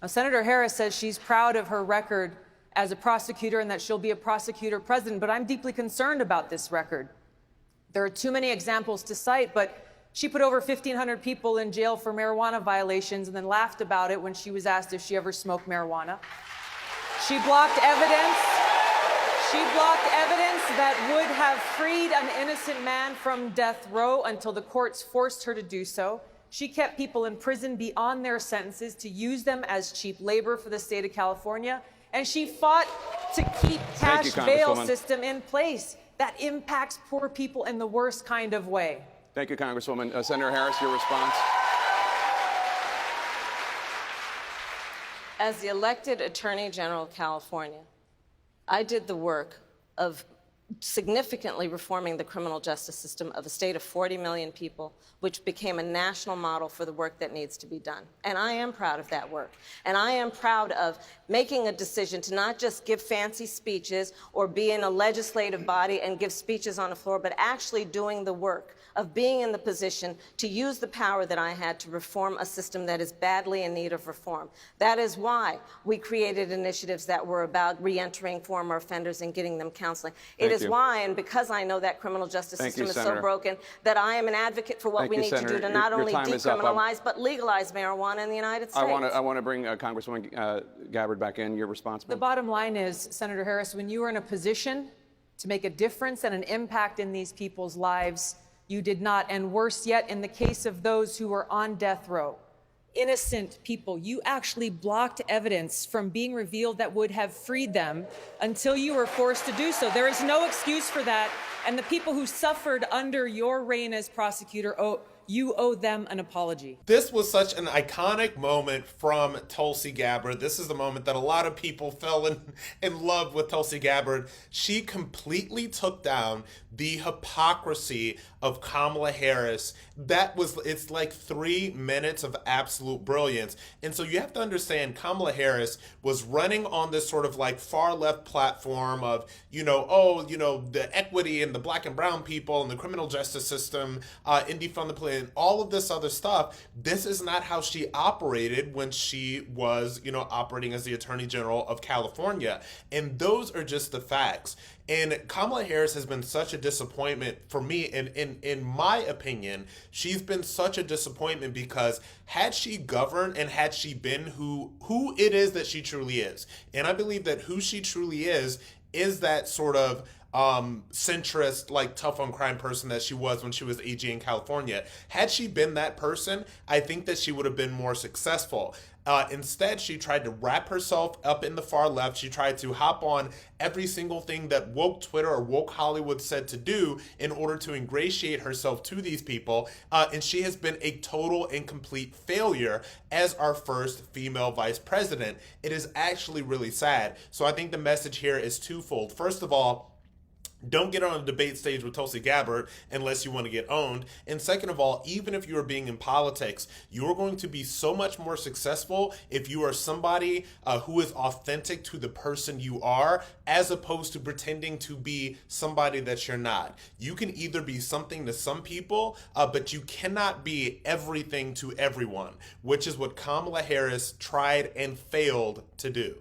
Now, Senator Harris says she's proud of her record as a prosecutor and that she'll be a prosecutor president, but I'm deeply concerned about this record. There are too many examples to cite, but she put over 1,500 people in jail for marijuana violations and then laughed about it when she was asked if she ever smoked marijuana. She blocked evidence. She blocked evidence that would have freed an innocent man from death row until the courts forced her to do so. She kept people in prison beyond their sentences to use them as cheap labor for the state of California. And she fought to keep cash bail system in place that impacts poor people in the worst kind of way. Thank you, Congresswoman. Senator Harris, your response. As the elected Attorney General of California, I did the work of significantly reforming the criminal justice system of a state of 40 million people, which became a national model for the work that needs to be done. And I am proud of that work. And I am proud of making a decision to not just give fancy speeches or be in a legislative body and give speeches on the floor, but actually doing the work of being in the position to use the power that I had to reform a system that is badly in need of reform. That is why we created initiatives that were about reentering former offenders and getting them counseling. It is why, and because I know that criminal justice system is so broken, that I am an advocate for what we need to do to not only decriminalize, but legalize marijuana in the United States. I want to bring Congresswoman Gabbard back in. Your response, ma'am? The bottom line is, Senator Harris, when you are in a position to make a difference and an impact in these people's lives, you did not. And worse yet, in the case of those who were on death row, innocent people, you actually blocked evidence from being revealed that would have freed them until you were forced to do so. There is no excuse for that. And the people who suffered under your reign as prosecutor, you owe them an apology. This was such an iconic moment from Tulsi Gabbard. This is the moment that a lot of people fell in love with Tulsi Gabbard. She completely took down the hypocrisy of Kamala Harris. It's like 3 minutes of absolute brilliance. And so you have to understand, Kamala Harris was running on this sort of like far left platform of, the equity and the black and brown people and the criminal justice system, and defund the police, and all of this other stuff. This is not how she operated when she was, operating as the Attorney General of California. And those are just the facts. And Kamala Harris has been such a disappointment for me. And in my opinion, she's been such a disappointment because had she governed and had she been who it is that she truly is, and I believe that who she truly is that sort of centrist, like tough on crime person that she was when she was AG in California. Had she been that person, I think that she would have been more successful. Instead, she tried to wrap herself up in the far left. She tried to hop on every single thing that woke Twitter or woke Hollywood said to do in order to ingratiate herself to these people. And she has been a total and complete failure as our first female vice president. It is actually really sad. So I think the message here is twofold. First of all, don't get on a debate stage with Tulsi Gabbard unless you want to get owned. And second of all, even if you are being in politics, you are going to be so much more successful if you are somebody who is authentic to the person you are, as opposed to pretending to be somebody that you're not. You can either be something to some people, but you cannot be everything to everyone, which is what Kamala Harris tried and failed to do.